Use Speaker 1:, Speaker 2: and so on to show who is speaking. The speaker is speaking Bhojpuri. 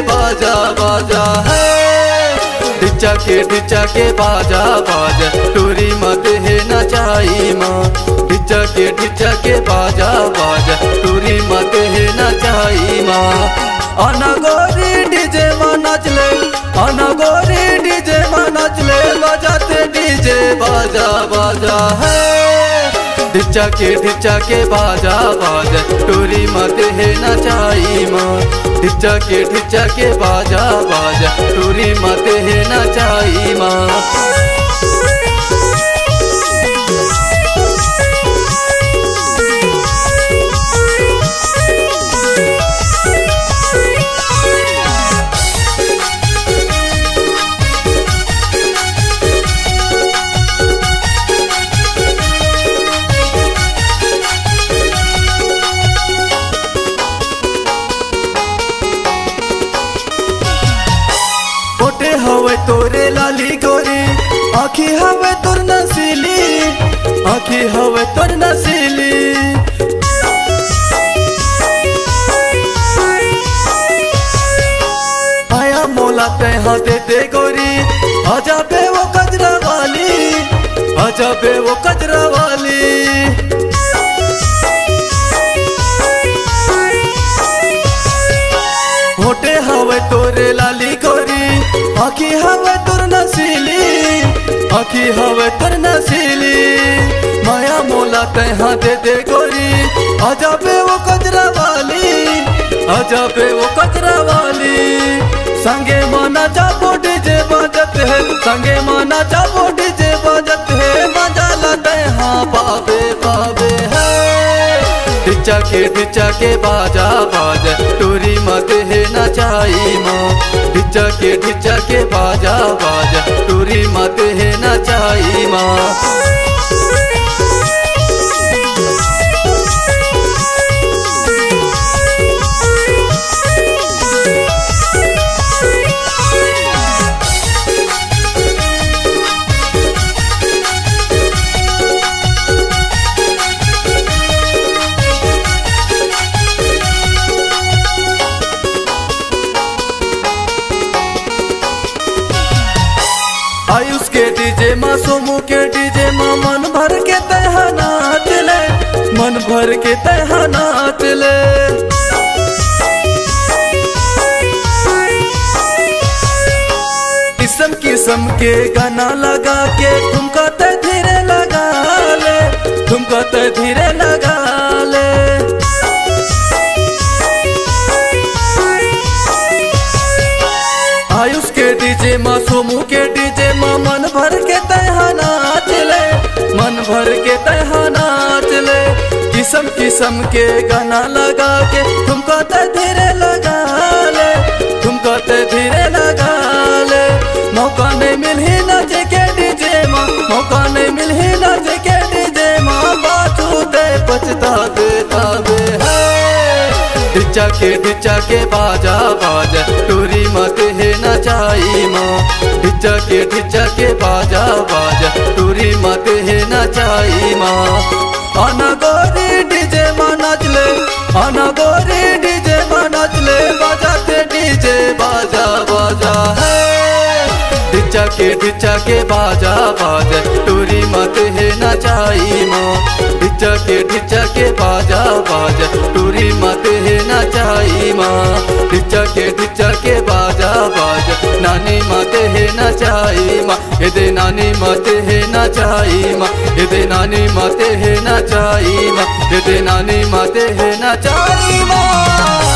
Speaker 1: बाजा बाजा है। ढिचा के बाजा बाजा टोरी मत है नचाई माँ। ढिचा के बाजा बाजा टोरी मत है नचाई माँ। आना गोरी डीजे माँ नाचले, आना गोरी डीजे माँ नाचले, बजाते डीजे बाजा बाजा है। ढिचा के बाजा बाजा टोरी मत है नचाई माँ। ढिचा के बाजा बाजा टोरी मत है नचाई माँ। हवे तोरे लाली गोरी, आँखी हवे तोर नसीली, आँखी हवे तोर नसीली। आया मोला ते हाथे दे गोरी, आजा बे वो कजरा वाली, आजा बे वो कजरा वाली। होटे हवे तोरे लाली गोरी, आँखी हवे तोर नसीली, आँखी हवे तोर नसीली। माया मोला तैहा दे दे गोरी, आजा बे वो कजरा वाली, आजा बे वो कजरा वाली। संगे माना जाबो डीजे बाजत है, संगे माना जाबो डीजे बाजत है, मजा ला तैहा पावे पावे है। ढिचा के बाजा बाजा टोरी मत है नचाई माँ। ढिचा के बाजा बाजा टोरी मत है नचाई माँ। आयुष के डीजे माँ, सोमू के डीजे माँ, मन भर के तैहा नाच ले, मन भर के तैहा नाच ले। किस्म किस्म के गाना लगा के ठुमका ते धीरे लगा ले, ठुमका ते धीरे लगा ले। आयुष के डीजे माँ, सोमू के डीजे माँ, मन भर के तैहा नाच ले, मन भर के तैहा नाच ले। किस्म किस्म के गाना लगा के ठुमका ते धीरे लगा ले, ठुमका ते धीरे लगा ले। मौका नहीं मिली नाचे के डीजे माँ, मौका नहीं मिली नाचे के डीजे माँ, बातू ते पछतावे तावे है। ढिचा के बाजा बाजा टोरी मत है नचाई माँ। ढिचा के बाजा बाजा टोरी मत है नचाई माँ। आना गोरी डीजे माँ नाचले, आना गोरी डीजे माँ नाचले, बजाते डीजे बाजा बाजा है। ढिचा के बाजा बाजा टोरी मत है नचाई माँ। ढिचा के बाजा बाजा टोरी मत है नचाई माँ। ढिचा के बाजा बाजा नानी मत है नचाई माँ। ये नानी मत है नचाई माँ, ये नानी मत है नचाई माँ, ये नानी मत है नचाई माँ।